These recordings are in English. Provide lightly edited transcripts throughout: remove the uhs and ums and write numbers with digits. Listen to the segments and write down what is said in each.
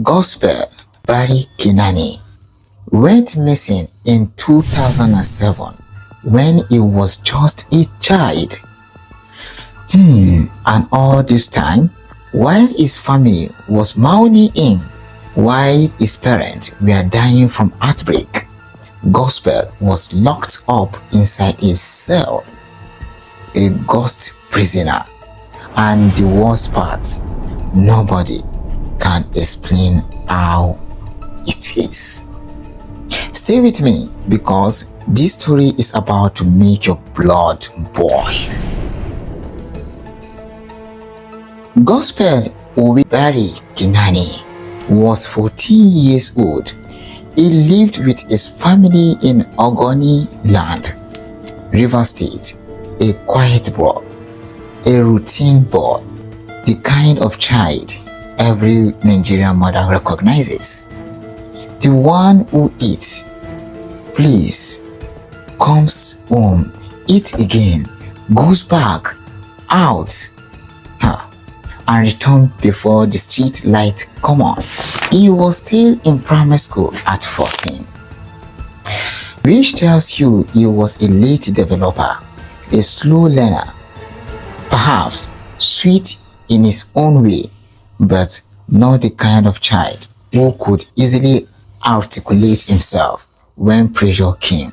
Gospel Barry Kinani went missing in 2007 when he was just a child. And all this time, while his family was mourning him, while his parents were dying from heartbreak, Gospel was locked up inside his cell, a ghost prisoner. And the worst part, nobody can explain how it is. Stay with me because this story is about to make your blood boil. Gospel Oway Barry Kinani was 14 years old. He lived with his family in Ogoni Land, River State, a quiet boy, a routine boy, the kind of child every Nigerian mother recognizes. The one who eats, please, comes home, eats again, goes back, out, and returns before the street light come on. He was still in primary school at 14, which tells you he was a late developer, a slow learner, perhaps sweet in his own way, but not the kind of child who could easily articulate himself when pressure came.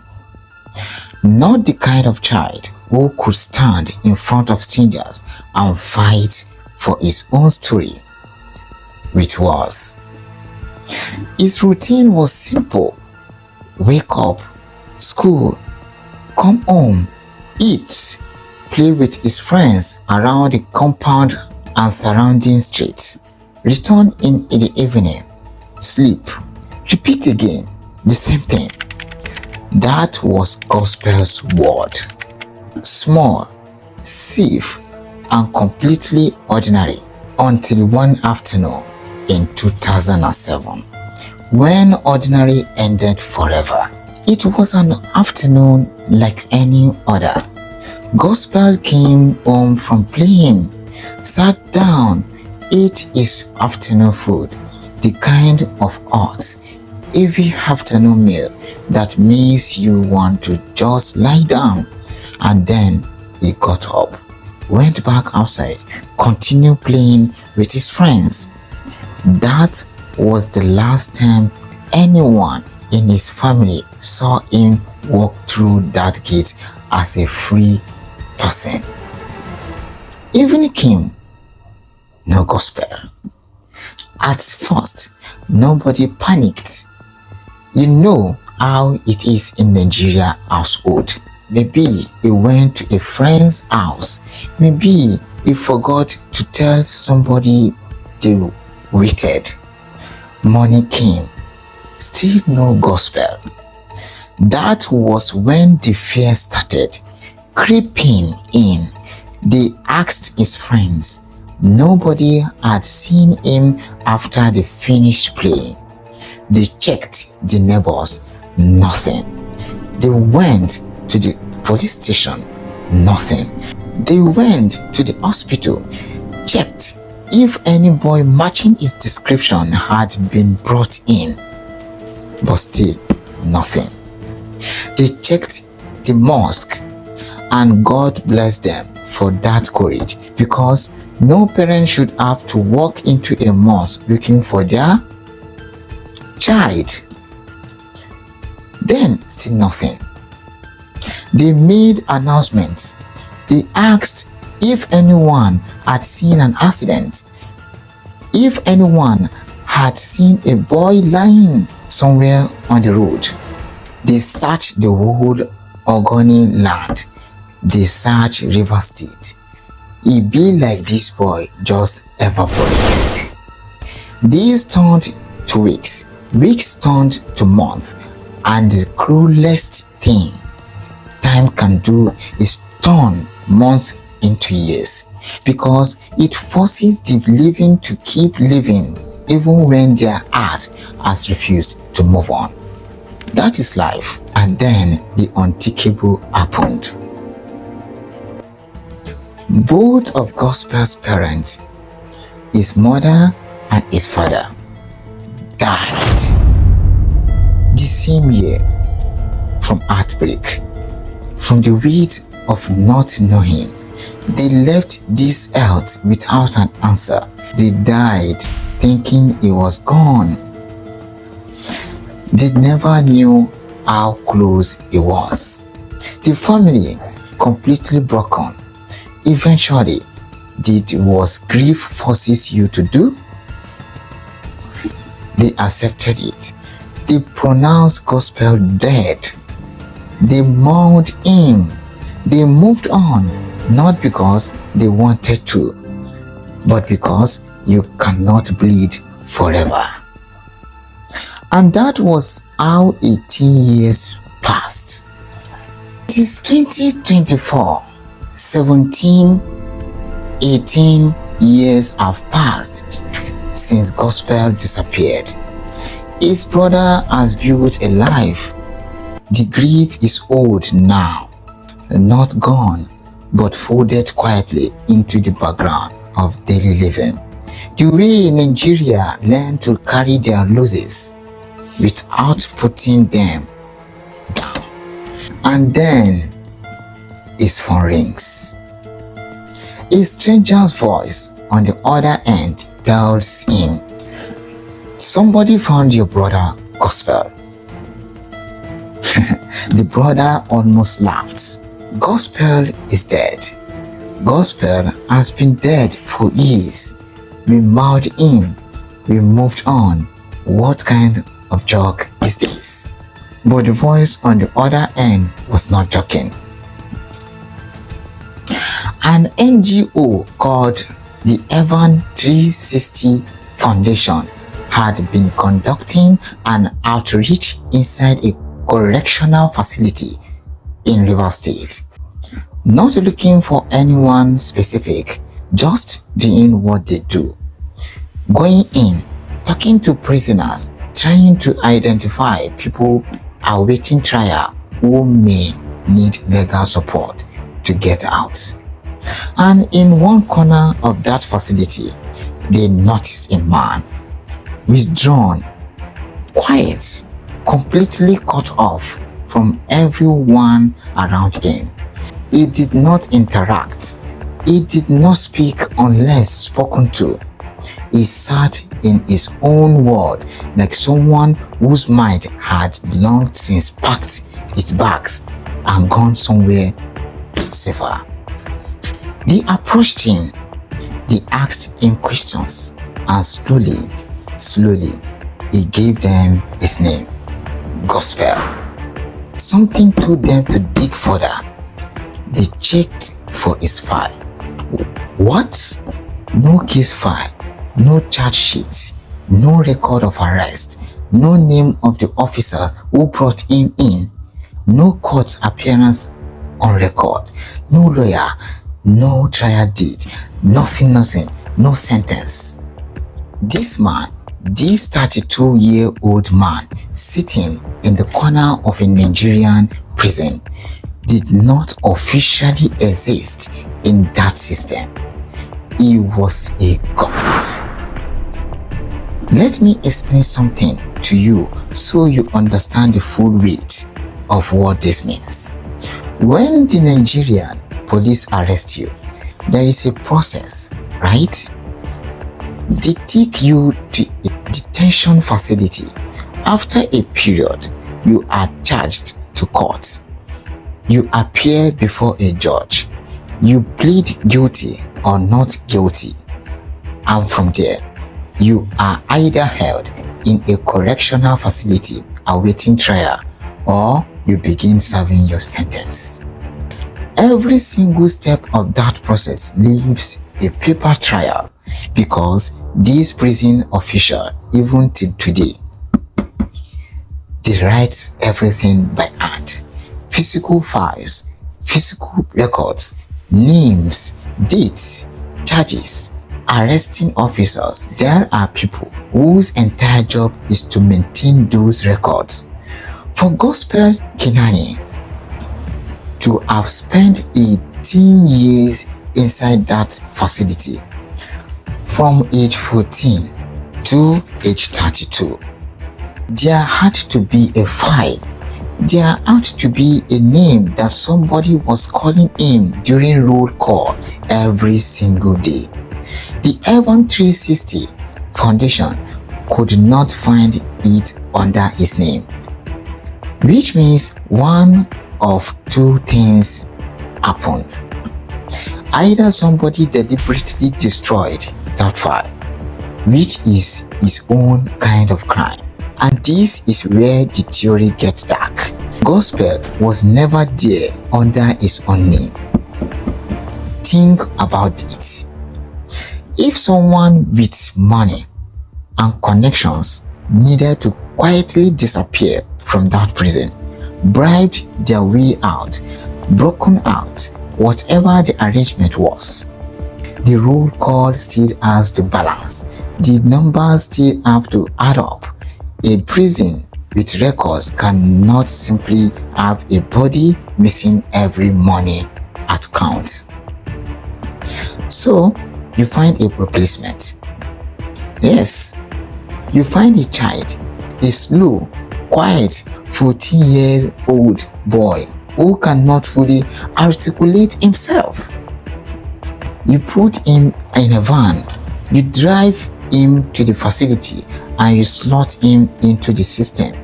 Not the kind of child who could stand in front of strangers and fight for his own story, which was. His routine was simple: wake up, school, come home, eat, play with his friends around the compound and surrounding streets, return in the evening, sleep, repeat again, the same thing. That was Gospel's word. Small, safe, and completely ordinary until one afternoon in 2007, when ordinary ended forever. It was an afternoon like any other. Gospel came home from playing, sat down, ate his afternoon food, the kind of hot, heavy afternoon meal that makes you want to just lie down, and then he got up, went back outside, continued playing with his friends. That was the last time anyone in his family saw him walk through that gate as a free person. Evening came, no Gospel. At first, nobody panicked. You know how it is in Nigeria household. Maybe he went to a friend's house. Maybe he forgot to tell somebody they waited. Morning came, still no Gospel. That was when the fear started creeping in. They asked his friends. Nobody had seen him after they finished playing. They checked the neighbors, nothing. They went to the police station, nothing. They went to the hospital, checked if any boy matching his description had been brought in, but still nothing. They checked the mosque, and God bless them for that courage, because no parent should have to walk into a mosque looking for their child. Then still nothing. They made announcements. They asked if anyone had seen an accident, if anyone had seen a boy lying somewhere on the road. They searched the whole Ogoni Land. They searched River State. It be like this boy just evaporated. Days turned to weeks, weeks turned to months, and the cruelest thing time can do is turn months into years, because it forces the living to keep living even when their heart has refused to move on. That is life. And then the unthinkable happened. Both of Gospel's parents, his mother and his father, same year, from heartbreak, from the weight of not knowing, they left this earth without an answer. They died thinking he was gone. They never knew how close he was. The family completely broken. Eventually, did what grief forces you to do? They accepted it. They pronounced Gospel dead. They mourned him. They moved on, not because they wanted to, but because you cannot bleed forever. And that was how 18 years passed. It is 2024, 18 years have passed since Gospel disappeared. His brother has built a life. The grief is old now, not gone, but folded quietly into the background of daily living. The way Nigeria learned to carry their losses without putting them down. And then his phone rings. A stranger's voice on the other end tells him, "Somebody found your brother, Gospel." The brother almost laughed. Gospel is dead. Gospel has been dead for years. We mourned him. We moved on. What kind of joke is this? But the voice on the other end was not joking. An NGO called the Evan 360 Foundation had been conducting an outreach inside a correctional facility in Rivers State. Not looking for anyone specific, just doing what they do. Going in, talking to prisoners, trying to identify people awaiting trial who may need legal support to get out. And in one corner of that facility, they noticed a man, withdrawn, quiet, completely cut off from everyone around him. He did not interact. He did not speak unless spoken to. He sat in his own world like someone whose mind had long since packed its bags and gone somewhere safer. They approached him. They asked him questions, and slowly, he gave them his name, Gospel. Something told them to dig further. They checked for his file. What? No case file, no charge sheet, no record of arrest, no name of the officers who brought him in, no court appearance on record, no lawyer, no trial date, nothing, no sentence. This man, this 32-year-old man sitting in the corner of a Nigerian prison, did not officially exist in that system. He was a ghost. Let me explain something to you so you understand the full weight of what this means. When the Nigerian police arrest you, there is a process, right? They take you to a detention facility. After a period, you are charged to court. You appear before a judge. You plead guilty or not guilty. And from there, you are either held in a correctional facility awaiting trial, or you begin serving your sentence. Every single step of that process leaves a paper trail, because these prison officials, even till today, they write everything by hand. Physical files, physical records, names, dates, charges, arresting officers. There are people whose entire job is to maintain those records. For Gospel Kinani to have spent 18 years inside that facility, from age 14 to age 32, There had to be a file. There had to be a name that somebody was calling him during roll call every single day. The Heaven 360 Foundation could not find it under his name, which means one of two things happened. Either somebody deliberately destroyed that file, which is his own kind of crime. And this is where the theory gets dark. Gospel was never there under his own name. Think about it. If someone with money and connections needed to quietly disappear from that prison, bribed their way out, broken out, whatever the arrangement was, the roll call still has to balance. The numbers still have to add up. A prison with records cannot simply have a body missing every morning at counts. So, you find a replacement. Yes, you find a child, a slow, quiet 14-year-old boy who cannot fully articulate himself. You put him in a van, you drive him to the facility, and you slot him into the system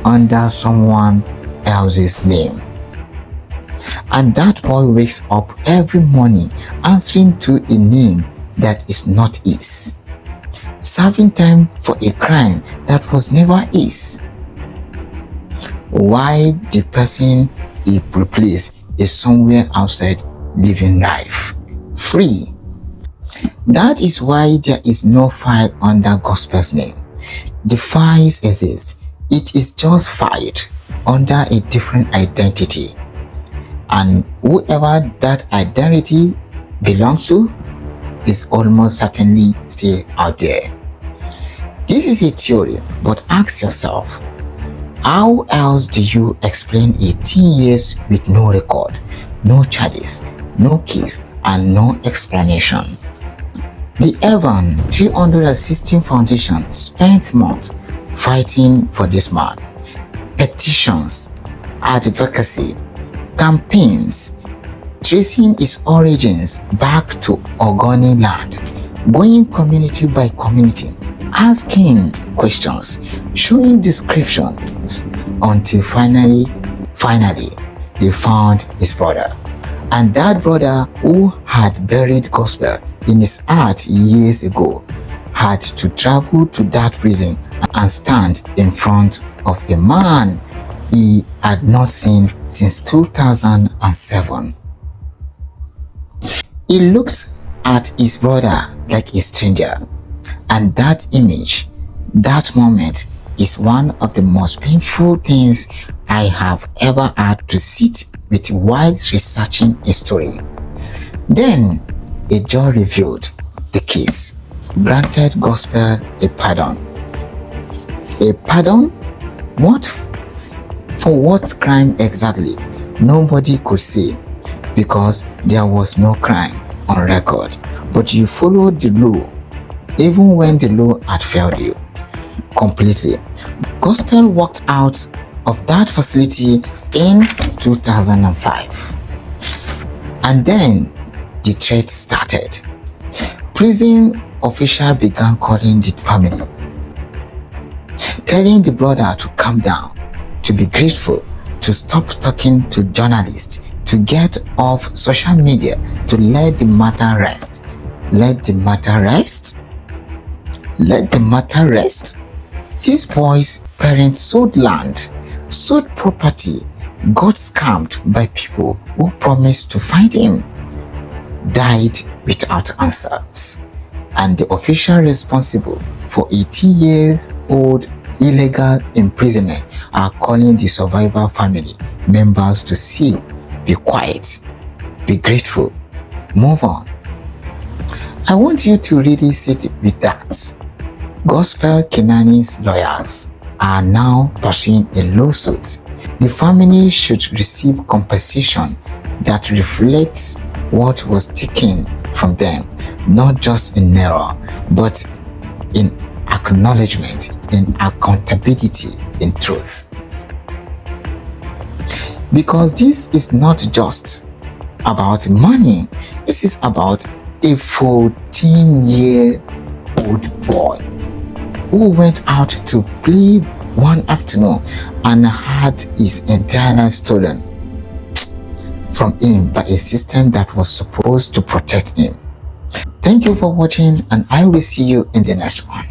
under someone else's name. And that boy wakes up every morning answering to a name that is not his, serving time for a crime that was never his. Why the person he replaced is somewhere outside living life, free. That is why there is no file under Gospel's name. The files exist. It is just filed under a different identity. And whoever that identity belongs to is almost certainly still out there. This is a theory, but ask yourself, how else do you explain 18 years with no record, no charges, no case, and no explanation? The Heaven 360 Foundation spent months fighting for this man. Petitions, advocacy, campaigns, tracing his origins back to Ogoni Land, going community by community, asking questions, showing descriptions, until finally they found his brother. And that brother, who had buried Gospel in his heart years ago, had to travel to that prison and stand in front of a man he had not seen since 2007. He looks at his brother like a stranger, and that image, that moment, is one of the most painful things I have ever had to sit with while researching a story. Then a judge reviewed the case, granted Gospel a pardon. A pardon? What? For what crime exactly? Nobody could say, because there was no crime on record. But you followed the law, even when the law had failed you completely. Gospel walked out of that facility in 2005. And then the threat started. Prison officials began calling the family, telling the brother to calm down, to be grateful, to stop talking to journalists, to get off social media, to let the matter rest. Let the matter rest? Let the matter rest? This boy's parents sold land, sold property, got scammed by people who promised to find him, died without answers, and the official responsible for 18-year-old illegal imprisonment are calling the survivor family members to see, be quiet, be grateful, move on. I want you to really sit with that. Gospel Kinani's lawyers are now pursuing a lawsuit. The family should receive compensation that reflects what was taken from them, not just in error, but in acknowledgement in accountability in truth. Because this is not just about money, this is about a 14-year-old boy who went out to play one afternoon and had his entire life stolen from him by a system that was supposed to protect him. Thank you for watching, and I will see you in the next one.